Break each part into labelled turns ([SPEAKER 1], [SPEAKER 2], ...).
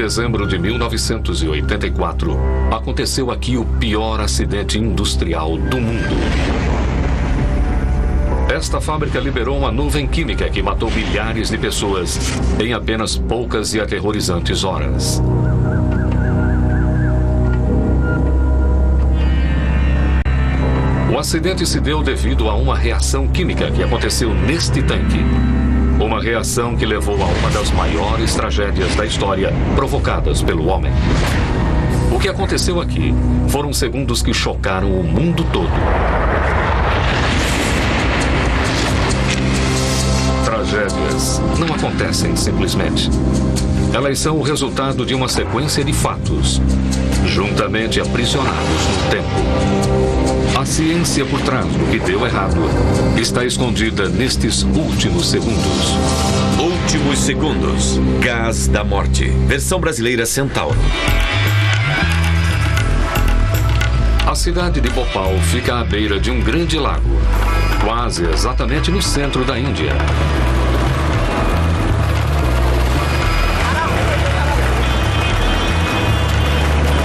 [SPEAKER 1] dezembro de 1984, aconteceu aqui o pior acidente industrial do mundo. Esta fábrica liberou uma nuvem química que matou milhares de pessoas em apenas poucas e aterrorizantes horas. O acidente se deu devido a uma reação química que aconteceu neste tanque. Uma reação que levou a uma das maiores tragédias da história provocadas pelo homem. O que aconteceu aqui foram segundos que chocaram o mundo todo. Tragédias não acontecem simplesmente. Elas são o resultado de uma sequência de fatos, juntamente aprisionados no tempo. A ciência por trás do que deu errado está escondida nestes últimos segundos.
[SPEAKER 2] Últimos segundos. Gás da morte. Versão brasileira Centauro.
[SPEAKER 1] A cidade de Bhopal fica à beira de um grande lago, quase exatamente no centro da Índia.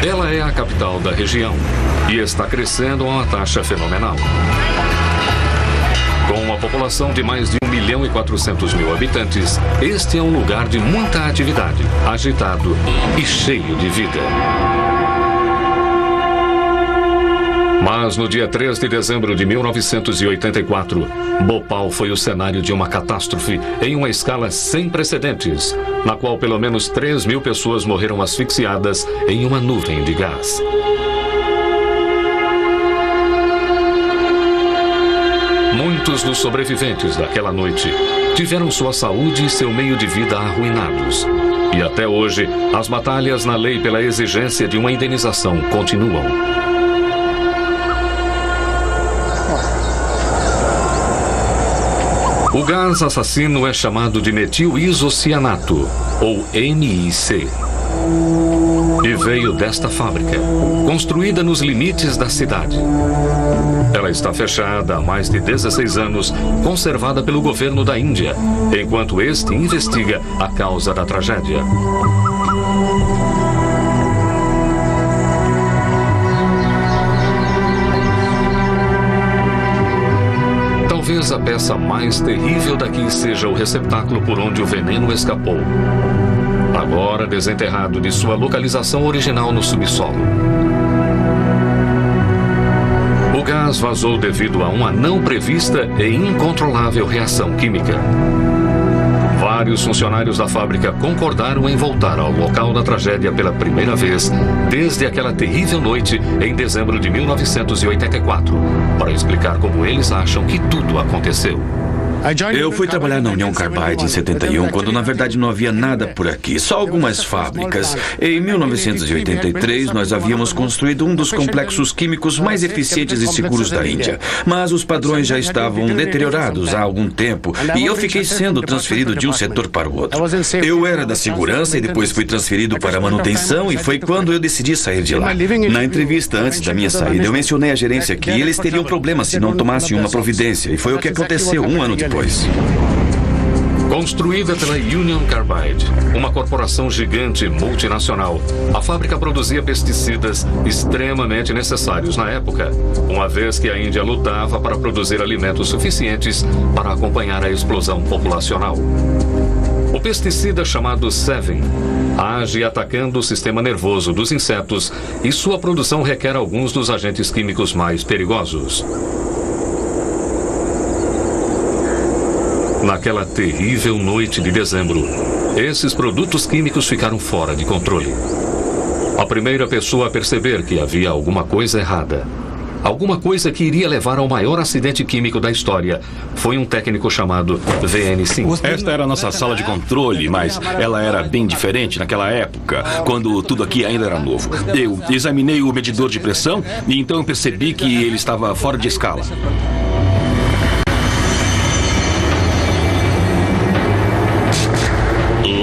[SPEAKER 1] Ela é a capital da região e está crescendo a uma taxa fenomenal. Com uma população de mais de 1.400.000 habitantes, este é um lugar de muita atividade, agitado e cheio de vida. Mas no dia 3 de dezembro de 1984, Bhopal foi o cenário de uma catástrofe em uma escala sem precedentes, na qual pelo menos 3.000 pessoas morreram asfixiadas em uma nuvem de gás. Muitos dos sobreviventes daquela noite tiveram sua saúde e seu meio de vida arruinados. E até hoje, as batalhas na lei pela exigência de uma indenização continuam. O gás assassino é chamado de metil-isocianato, ou MIC. E veio desta fábrica, construída nos limites da cidade. Ela está fechada há mais de 16 anos, conservada pelo governo da Índia, enquanto este investiga a causa da tragédia. Talvez a peça mais terrível daqui seja o receptáculo por onde o veneno escapou. Agora desenterrado de sua localização original no subsolo. O gás vazou devido a uma não prevista e incontrolável reação química. Vários funcionários da fábrica concordaram em voltar ao local da tragédia pela primeira vez desde aquela terrível noite em dezembro de 1984, para explicar como eles acham que tudo aconteceu.
[SPEAKER 3] Eu fui trabalhar na Union Carbide em 71, quando na verdade não havia nada por aqui, só algumas fábricas. Em 1983, nós havíamos construído um dos complexos químicos mais eficientes e seguros da Índia. Mas os padrões já estavam deteriorados há algum tempo e eu fiquei sendo transferido de um setor para o outro. Eu era da segurança e depois fui transferido para a manutenção e foi quando eu decidi sair de lá. Na entrevista antes da minha saída, eu mencionei à gerência que eles teriam problemas se não tomassem uma providência e foi o que aconteceu um ano depois.
[SPEAKER 1] Construída pela Union Carbide, uma corporação gigante multinacional, a fábrica produzia pesticidas extremamente necessários na época, uma vez que a Índia lutava para produzir alimentos suficientes para acompanhar a explosão populacional. O pesticida chamado Sevin age atacando o sistema nervoso dos insetos e sua produção requer alguns dos agentes químicos mais perigosos. Naquela terrível noite de dezembro, esses produtos químicos ficaram fora de controle. A primeira pessoa a perceber que havia alguma coisa errada, alguma coisa que iria levar ao maior acidente químico da história, foi um técnico chamado VN Singh.
[SPEAKER 4] Esta era a nossa sala de controle, mas ela era bem diferente naquela época, quando tudo aqui ainda era novo. Eu examinei o medidor de pressão e então eu percebi que ele estava fora de escala.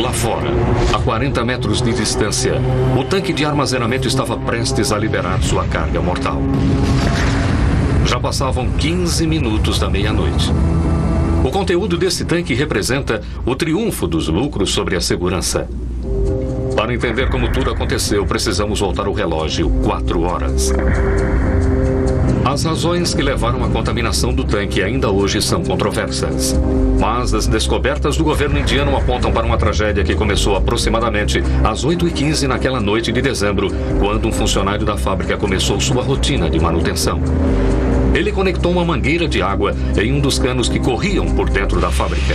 [SPEAKER 1] Lá fora, a 40 metros de distância, o tanque de armazenamento estava prestes a liberar sua carga mortal. Já passavam 15 minutos da meia-noite. O conteúdo desse tanque representa o triunfo dos lucros sobre a segurança. Para entender como tudo aconteceu, precisamos voltar o relógio 4 horas. As razões que levaram à contaminação do tanque ainda hoje são controversas. Mas as descobertas do governo indiano apontam para uma tragédia que começou aproximadamente às 8h15 naquela noite de dezembro, quando um funcionário da fábrica começou sua rotina de manutenção. Ele conectou uma mangueira de água em um dos canos que corriam por dentro da fábrica.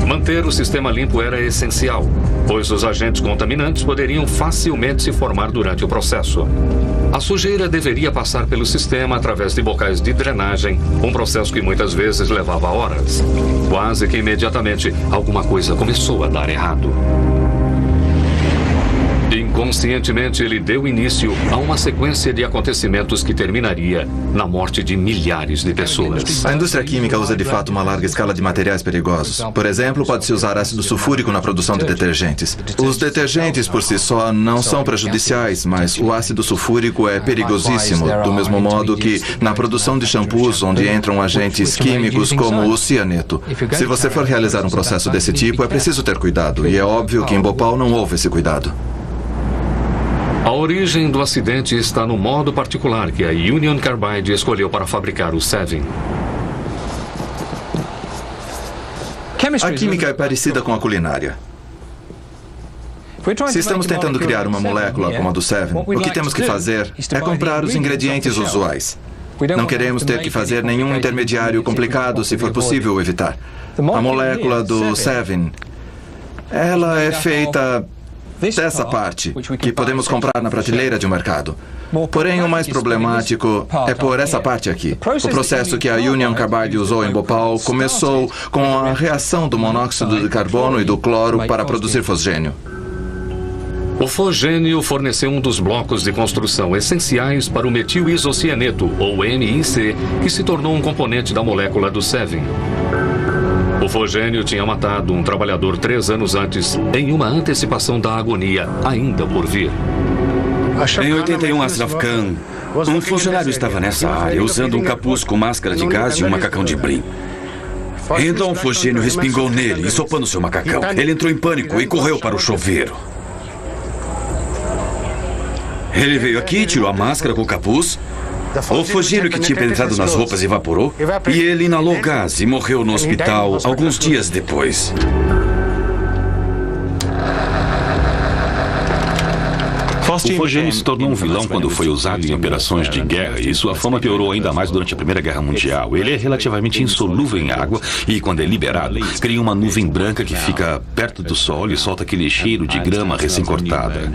[SPEAKER 1] Manter o sistema limpo era essencial, pois os agentes contaminantes poderiam facilmente se formar durante o processo. A sujeira deveria passar pelo sistema através de bocais de drenagem, um processo que muitas vezes levava horas. Quase que imediatamente, alguma coisa começou a dar errado. Inconscientemente, ele deu início a uma sequência de acontecimentos que terminaria na morte de milhares de pessoas.
[SPEAKER 5] A indústria química usa de fato uma larga escala de materiais perigosos. Por exemplo, pode-se usar ácido sulfúrico na produção de detergentes. Os detergentes por si só não são prejudiciais, mas o ácido sulfúrico é perigosíssimo, do mesmo modo que na produção de shampoos, onde entram agentes químicos como o cianeto. Se você for realizar um processo desse tipo, é preciso ter cuidado, e é óbvio que em Bhopal não houve esse cuidado.
[SPEAKER 1] A origem do acidente está no modo particular que a Union Carbide escolheu para fabricar o Sevin.
[SPEAKER 5] A química é parecida com a culinária. Se estamos tentando criar uma molécula como a do Sevin, o que temos que fazer é comprar os ingredientes usuais. Não queremos ter que fazer nenhum intermediário complicado, se for possível evitar. A molécula do Sevin, ela é feita dessa parte, que podemos comprar na prateleira de um mercado. Porém, o mais problemático é por essa parte aqui. O processo que a Union Carbide usou em Bhopal começou com a reação do monóxido de carbono e do cloro para produzir fosgênio.
[SPEAKER 1] O fosgênio forneceu um dos blocos de construção essenciais para o metil-isocianeto, ou MIC, que se tornou um componente da molécula do Sevin. O fosgênio tinha matado um trabalhador 3 anos antes, em uma antecipação da agonia ainda por vir.
[SPEAKER 3] Em 81, Ashraf Khan, um funcionário estava nessa área usando um capuz com máscara de gás e um macacão de brim. Então o fosgênio respingou nele, ensopando seu macacão. Ele entrou em pânico e correu para o chuveiro. Ele veio aqui, tirou a máscara com o capuz. O fosgênio que tinha penetrado nas roupas evaporou e ele inalou gás e morreu no hospital alguns dias depois.
[SPEAKER 4] O fosgênio se tornou um vilão quando foi usado em operações de guerra e sua fama piorou ainda mais durante a Primeira Guerra Mundial. Ele é relativamente insolúvel em água e, quando é liberado, cria uma nuvem branca que fica perto do sol e solta aquele cheiro de grama recém-cortada.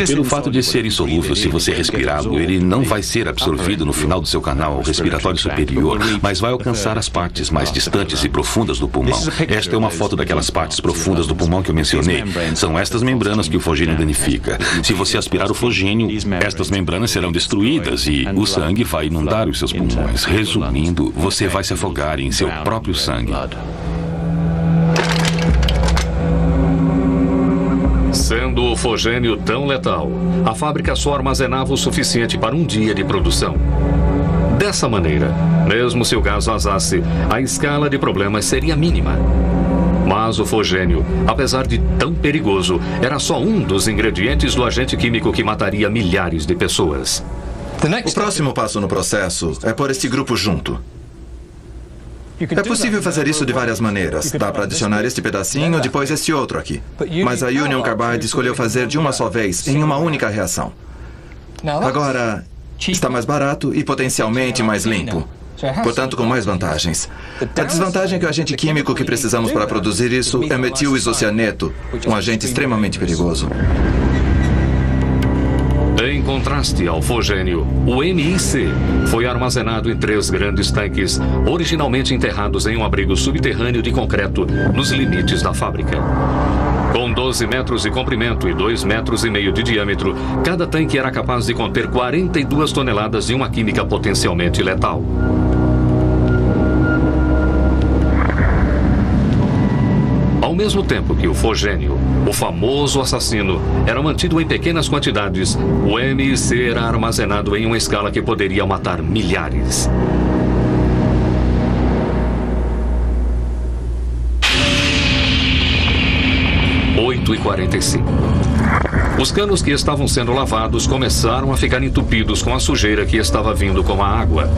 [SPEAKER 4] Pelo fato de ser insolúvel, se você respirá-lo, ele não vai ser absorvido no final do seu canal respiratório superior, mas vai alcançar as partes mais distantes e profundas do pulmão. Esta é uma foto daquelas partes profundas do pulmão que eu mencionei. São estas membranas que o fosgênio danifica. Se você aspirar o fosgênio, estas membranas serão destruídas e o sangue vai inundar os seus pulmões. Resumindo, você vai se afogar em seu próprio sangue.
[SPEAKER 1] Sendo o fosgênio tão letal, a fábrica só armazenava o suficiente para um dia de produção. Dessa maneira, mesmo se o gás vazasse, a escala de problemas seria mínima. Mas o fosgênio, apesar de tão perigoso, era só um dos ingredientes do agente químico que mataria milhares de pessoas.
[SPEAKER 5] O próximo passo no processo é pôr este grupo junto. É possível fazer isso de várias maneiras. Dá para adicionar este pedacinho, depois este outro aqui. Mas a Union Carbide escolheu fazer de uma só vez, em uma única reação. Agora, está mais barato e potencialmente mais limpo. Portanto, com mais vantagens. A desvantagem é que o agente químico que precisamos para produzir isso é metil-isocianeto, um agente extremamente perigoso.
[SPEAKER 1] Em contraste ao fosgênio, o MIC foi armazenado em 3 grandes tanques, originalmente enterrados em um abrigo subterrâneo de concreto nos limites da fábrica. Com 12 metros de comprimento e 2,5 metros de diâmetro, cada tanque era capaz de conter 42 toneladas de uma química potencialmente letal. Ao mesmo tempo que o fosgênio, o famoso assassino, era mantido em pequenas quantidades, o MIC era armazenado em uma escala que poderia matar milhares. 8h45. Os canos que estavam sendo lavados começaram a ficar entupidos com a sujeira que estava vindo com a água.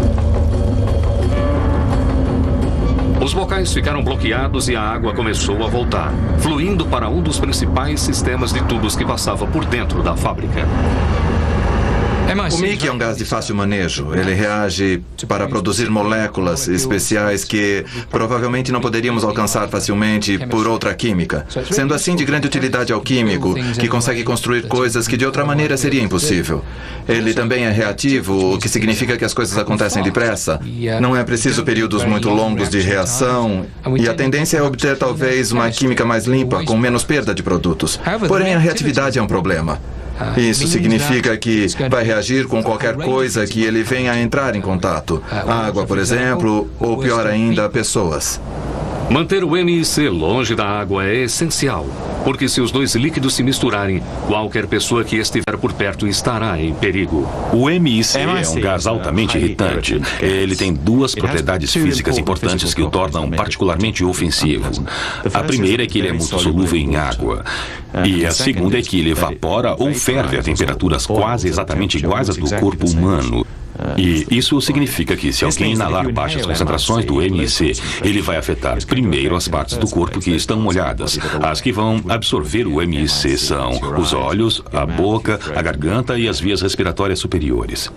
[SPEAKER 1] Os bocais ficaram bloqueados e a água começou a voltar, fluindo para um dos principais sistemas de tubos que passava por dentro da fábrica.
[SPEAKER 5] O MIC é um gás de fácil manejo. Ele reage para produzir moléculas especiais que provavelmente não poderíamos alcançar facilmente por outra química. Sendo assim, de grande utilidade ao químico, que consegue construir coisas que de outra maneira seria impossível. Ele também é reativo, o que significa que as coisas acontecem depressa. Não é preciso períodos muito longos de reação, e a tendência é obter talvez uma química mais limpa, com menos perda de produtos. Porém, a reatividade é um problema. Isso significa que vai reagir com qualquer coisa que ele venha a entrar em contato. Água, por exemplo, ou pior ainda, pessoas.
[SPEAKER 1] Manter o MIC longe da água é essencial, porque se os dois líquidos se misturarem, qualquer pessoa que estiver por perto estará em perigo.
[SPEAKER 4] O MIC é um gás altamente irritante. Ele tem duas propriedades físicas importantes que o tornam particularmente ofensivo. A primeira é que ele é muito solúvel em água. E a segunda é que ele evapora ou ferve a temperaturas quase exatamente iguais às do corpo humano. E isso significa que se alguém inalar baixas concentrações do MIC, ele vai afetar primeiro as partes do corpo que estão molhadas. As que vão absorver o MIC são os olhos, a boca, a garganta e as vias respiratórias superiores.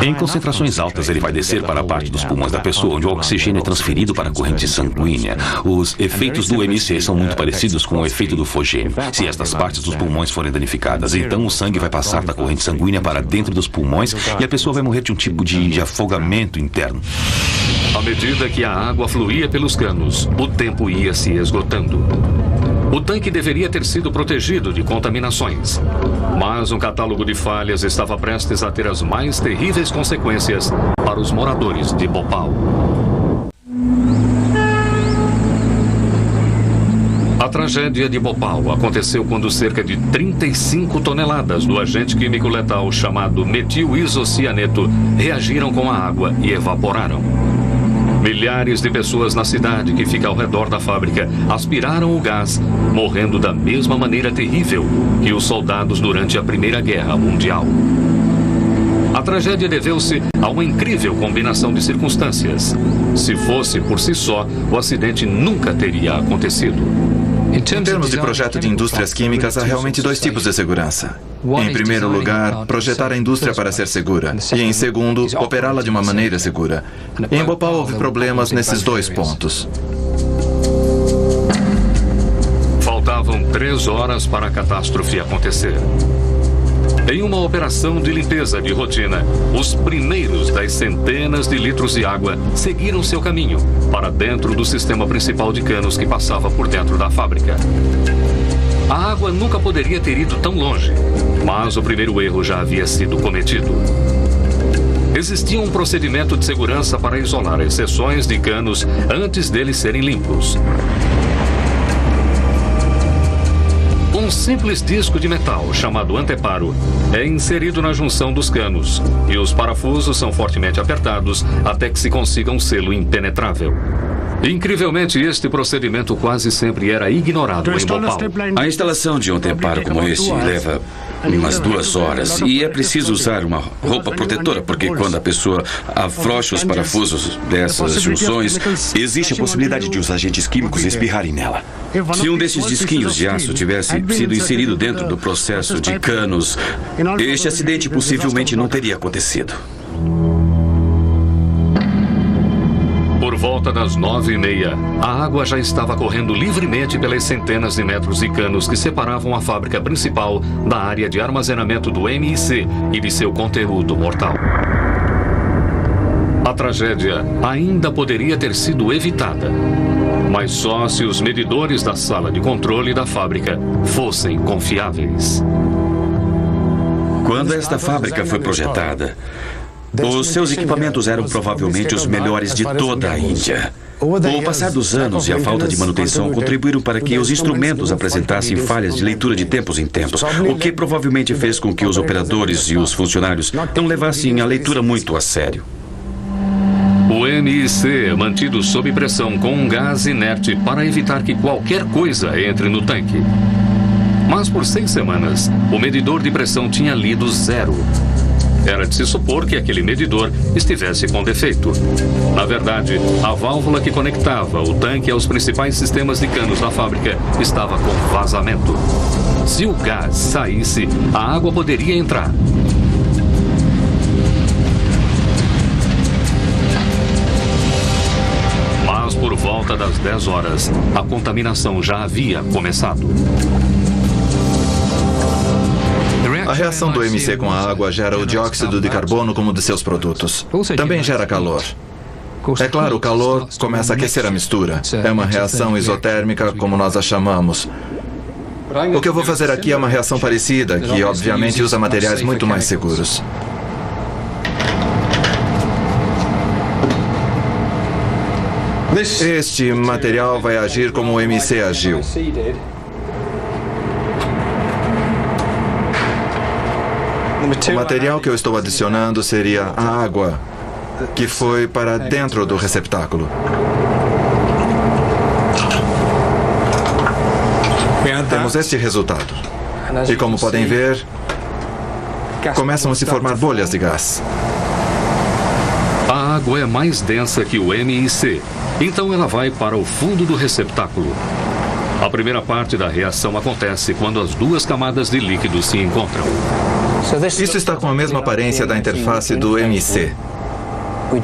[SPEAKER 4] Em concentrações altas, ele vai descer para a parte dos pulmões da pessoa, onde o oxigênio é transferido para a corrente sanguínea. Os efeitos do MIC são muito parecidos com o efeito do fogênio. Se estas partes dos pulmões forem danificadas, então o sangue vai passar da corrente sanguínea para dentro dos pulmões e a pessoa vai morrer de um tipo de afogamento interno.
[SPEAKER 1] À medida que a água fluía pelos canos, o tempo ia se esgotando. O tanque deveria ter sido protegido de contaminações, mas um catálogo de falhas estava prestes a ter as mais terríveis consequências para os moradores de Bhopal. A tragédia de Bhopal aconteceu quando cerca de 35 toneladas do agente químico letal chamado metil-isocianeto reagiram com a água e evaporaram. Milhares de pessoas na cidade que fica ao redor da fábrica aspiraram o gás, morrendo da mesma maneira terrível que os soldados durante a Primeira Guerra Mundial. A tragédia deveu-se a uma incrível combinação de circunstâncias. Se fosse por si só, o acidente nunca teria acontecido.
[SPEAKER 5] Em termos de projeto de indústrias químicas, há realmente dois tipos de segurança. Em primeiro lugar, projetar a indústria para ser segura. E em segundo, operá-la de uma maneira segura. Em Bhopal houve problemas nesses dois pontos.
[SPEAKER 1] Faltavam 3 horas para a catástrofe acontecer. Em uma operação de limpeza de rotina, os primeiros das centenas de litros de água seguiram seu caminho para dentro do sistema principal de canos que passava por dentro da fábrica. A água nunca poderia ter ido tão longe, mas o primeiro erro já havia sido cometido. Existia um procedimento de segurança para isolar as seções de canos antes deles serem limpos. Um simples disco de metal, chamado anteparo, é inserido na junção dos canos e os parafusos são fortemente apertados até que se consiga um selo impenetrável. Incrivelmente, este procedimento quase sempre era ignorado em Bhopal.
[SPEAKER 3] A instalação de um anteparo como este leva umas 2 horas e é preciso usar uma roupa protetora, porque quando a pessoa afrouxa os parafusos dessas junções, existe a possibilidade de os agentes químicos espirrarem nela. Se um desses disquinhos de aço tivesse sido inserido dentro do processo de canos, este acidente possivelmente não teria acontecido.
[SPEAKER 1] Por volta das 9h30, a água já estava correndo livremente pelas centenas de metros de canos que separavam a fábrica principal da área de armazenamento do MIC e de seu conteúdo mortal. A tragédia ainda poderia ter sido evitada, mas só se os medidores da sala de controle da fábrica fossem confiáveis.
[SPEAKER 3] Quando esta fábrica foi projetada, os seus equipamentos eram provavelmente os melhores de toda a Índia. O passar dos anos e a falta de manutenção contribuíram para que os instrumentos apresentassem falhas de leitura de tempos em tempos, o que provavelmente fez com que os operadores e os funcionários não levassem a leitura muito a sério.
[SPEAKER 1] O MIC é mantido sob pressão com um gás inerte para evitar que qualquer coisa entre no tanque. Mas por 6 semanas, o medidor de pressão tinha lido 0. Era de se supor que aquele medidor estivesse com defeito. Na verdade, a válvula que conectava o tanque aos principais sistemas de canos da fábrica estava com vazamento. Se o gás saísse, a água poderia entrar. Mas por volta das 10 horas, a contaminação já havia começado.
[SPEAKER 5] A reação do MC com a água gera o dióxido de carbono como um de seus produtos. Também gera calor. É claro, o calor começa a aquecer a mistura. É uma reação isotérmica, como nós a chamamos. O que eu vou fazer aqui é uma reação parecida, que obviamente usa materiais muito mais seguros. Este material vai agir como o MC agiu. O material que eu estou adicionando seria a água que foi para dentro do receptáculo. Temos este resultado. E como podem ver, começam a se formar bolhas de gás.
[SPEAKER 1] A água é mais densa que o MIC, então ela vai para o fundo do receptáculo. A primeira parte da reação acontece quando as 2 camadas de líquido se encontram.
[SPEAKER 5] Isso está com a mesma aparência da interface do MC.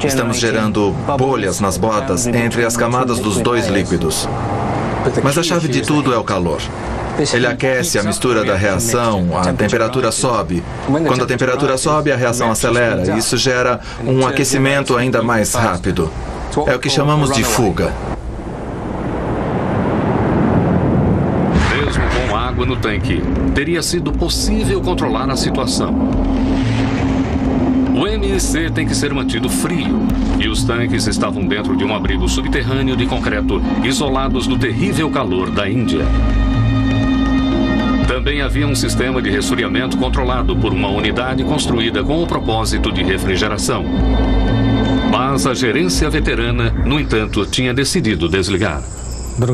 [SPEAKER 5] Estamos gerando bolhas nas botas entre as camadas dos 2 líquidos. Mas a chave de tudo é o calor. Ele aquece a mistura da reação, a temperatura sobe. Quando a temperatura sobe, a reação acelera. Isso gera um aquecimento ainda mais rápido. É o que chamamos de fuga.
[SPEAKER 1] Mesmo com água no tanque, teria sido possível controlar a situação. O MIC tem que ser mantido frio, e os tanques estavam dentro de um abrigo subterrâneo de concreto, isolados do terrível calor da Índia. Também havia um sistema de resfriamento controlado por uma unidade construída com o propósito de refrigeração. Mas a gerência veterana, no entanto, tinha decidido desligar.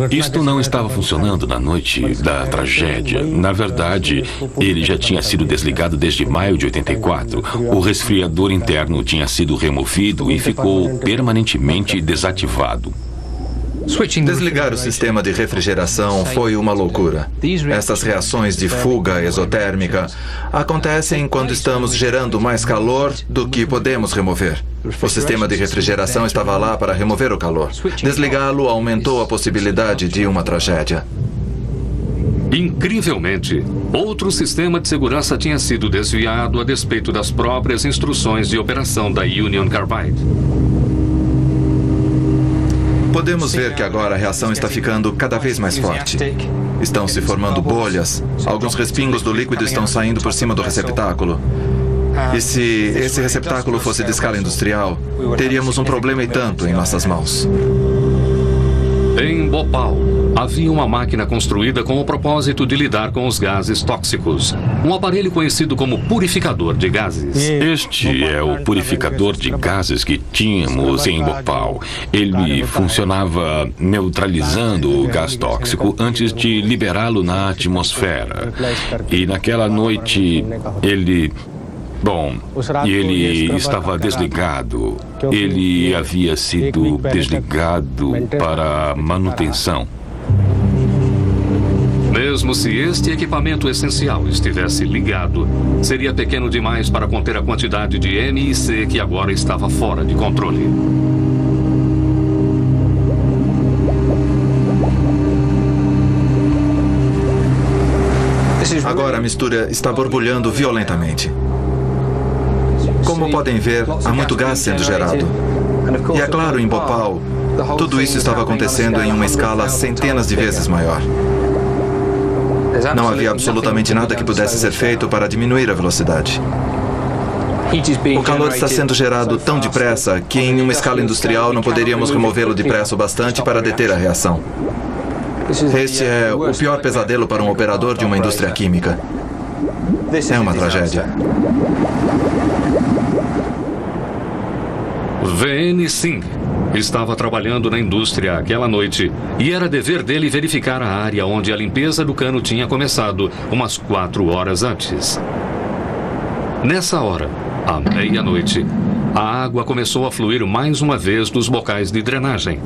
[SPEAKER 4] Isto não estava funcionando na noite da tragédia. Na verdade, ele já tinha sido desligado desde maio de 84. O resfriador interno tinha sido removido e ficou permanentemente desativado.
[SPEAKER 5] Desligar o sistema de refrigeração foi uma loucura. Essas reações de fuga exotérmica acontecem quando estamos gerando mais calor do que podemos remover. O sistema de refrigeração estava lá para remover o calor. Desligá-lo aumentou a possibilidade de uma tragédia.
[SPEAKER 1] Incrivelmente, outro sistema de segurança tinha sido desviado a despeito das próprias instruções de operação da Union Carbide.
[SPEAKER 5] Podemos ver que agora a reação está ficando cada vez mais forte. Estão se formando bolhas. Alguns respingos do líquido estão saindo por cima do receptáculo. E se esse receptáculo fosse de escala industrial, teríamos um problema e tanto em nossas mãos.
[SPEAKER 1] Em Bhopal, havia uma máquina construída com o propósito de lidar com os gases tóxicos. Um aparelho conhecido como purificador de gases.
[SPEAKER 4] Este é o purificador de gases que tínhamos em Bhopal. Ele funcionava neutralizando o gás tóxico antes de liberá-lo na atmosfera. E naquela noite, ele estava desligado. Ele havia sido desligado para manutenção.
[SPEAKER 1] Mesmo se este equipamento essencial estivesse ligado, seria pequeno demais para conter a quantidade de MIC que agora estava fora de controle.
[SPEAKER 5] Agora a mistura está borbulhando violentamente. Como podem ver, há muito gás sendo gerado. E é claro, em Bhopal, tudo isso estava acontecendo em uma escala centenas de vezes maior. Não havia absolutamente nada que pudesse ser feito para diminuir a velocidade. O calor está sendo gerado tão depressa que em uma escala industrial não poderíamos removê-lo depressa o bastante para deter a reação. Este é o pior pesadelo para um operador de uma indústria química. É uma tragédia.
[SPEAKER 1] VN Singh, Estava trabalhando na indústria aquela noite e era dever dele verificar a área onde a limpeza do cano tinha começado umas 4 horas antes. Nessa hora, à meia-noite, a água começou a fluir mais uma vez dos bocais de drenagem,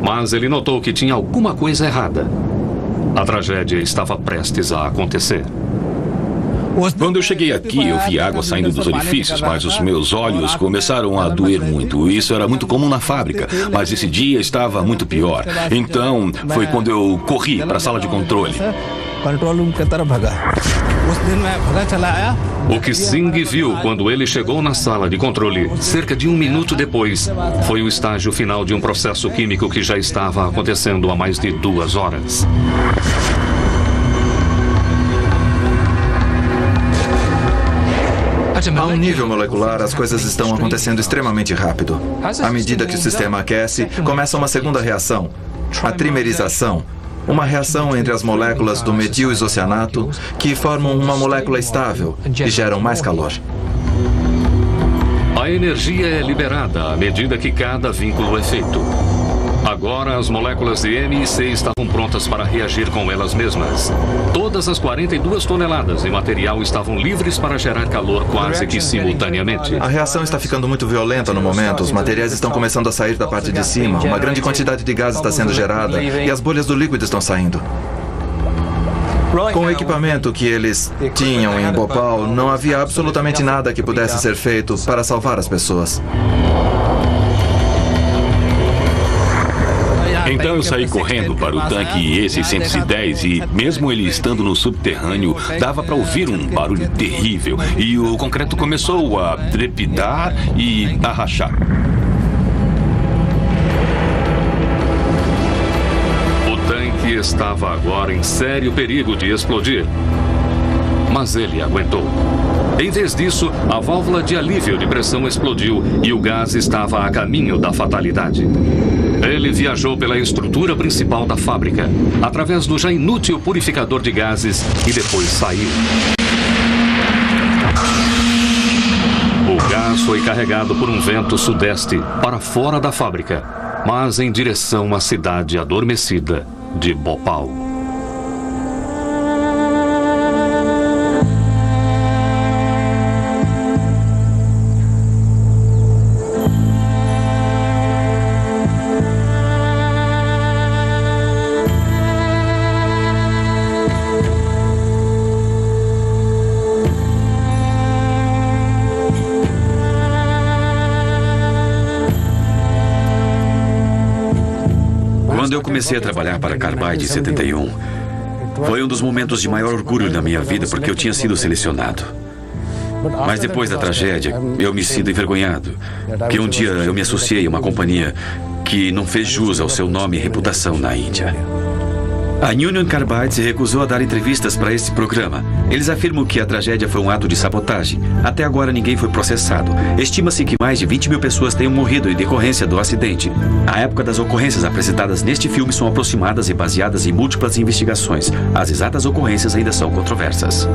[SPEAKER 1] mas ele notou que tinha alguma coisa errada. A tragédia estava prestes a acontecer.
[SPEAKER 4] Quando eu cheguei aqui, eu vi água saindo dos orifícios, mas os meus olhos começaram a doer muito. Isso era muito comum na fábrica, mas esse dia estava muito pior. Então, foi quando eu corri para a sala de controle.
[SPEAKER 1] O que Singh viu quando ele chegou na sala de controle, cerca de 1 minuto depois, foi o estágio final de um processo químico que já estava acontecendo há mais de 2 horas.
[SPEAKER 5] A um nível molecular, as coisas estão acontecendo extremamente rápido. À medida que o sistema aquece, começa uma segunda reação, a trimerização. Uma reação entre as moléculas do metil-isocianato que formam uma molécula estável e geram mais calor.
[SPEAKER 1] A energia é liberada à medida que cada vínculo é feito. Agora, as moléculas de M e C estavam prontas para reagir com elas mesmas. Todas as 42 toneladas de material estavam livres para gerar calor quase que simultaneamente.
[SPEAKER 5] A reação está ficando muito violenta no momento. Os materiais estão começando a sair da parte de cima. Uma grande quantidade de gás está sendo gerada e as bolhas do líquido estão saindo. Com o equipamento que eles tinham em Bhopal, não havia absolutamente nada que pudesse ser feito para salvar as pessoas.
[SPEAKER 4] Então eu saí correndo para o tanque EC-110 e, mesmo ele estando no subterrâneo, dava para ouvir um barulho terrível e o concreto começou a trepidar e a rachar.
[SPEAKER 1] O tanque estava agora em sério perigo de explodir. Mas ele aguentou. Em vez disso, a válvula de alívio de pressão explodiu e o gás estava a caminho da fatalidade. Ele viajou pela estrutura principal da fábrica, através do já inútil purificador de gases e depois saiu. O gás foi carregado por um vento sudeste para fora da fábrica, mas em direção à cidade adormecida de Bhopal.
[SPEAKER 3] Quando eu comecei a trabalhar para a Carbide em 71, foi um dos momentos de maior orgulho na minha vida, porque eu tinha sido selecionado. Mas depois da tragédia, eu me sinto envergonhado, que um dia eu me associei a uma companhia que não fez jus ao seu nome e reputação na Índia. A Union Carbide se recusou a dar entrevistas para esse programa. Eles afirmam que a tragédia foi um ato de sabotagem. Até agora ninguém foi processado. Estima-se que mais de 20 mil pessoas tenham morrido em decorrência do acidente. A época das ocorrências apresentadas neste filme são aproximadas e baseadas em múltiplas investigações. As exatas ocorrências ainda são controversas.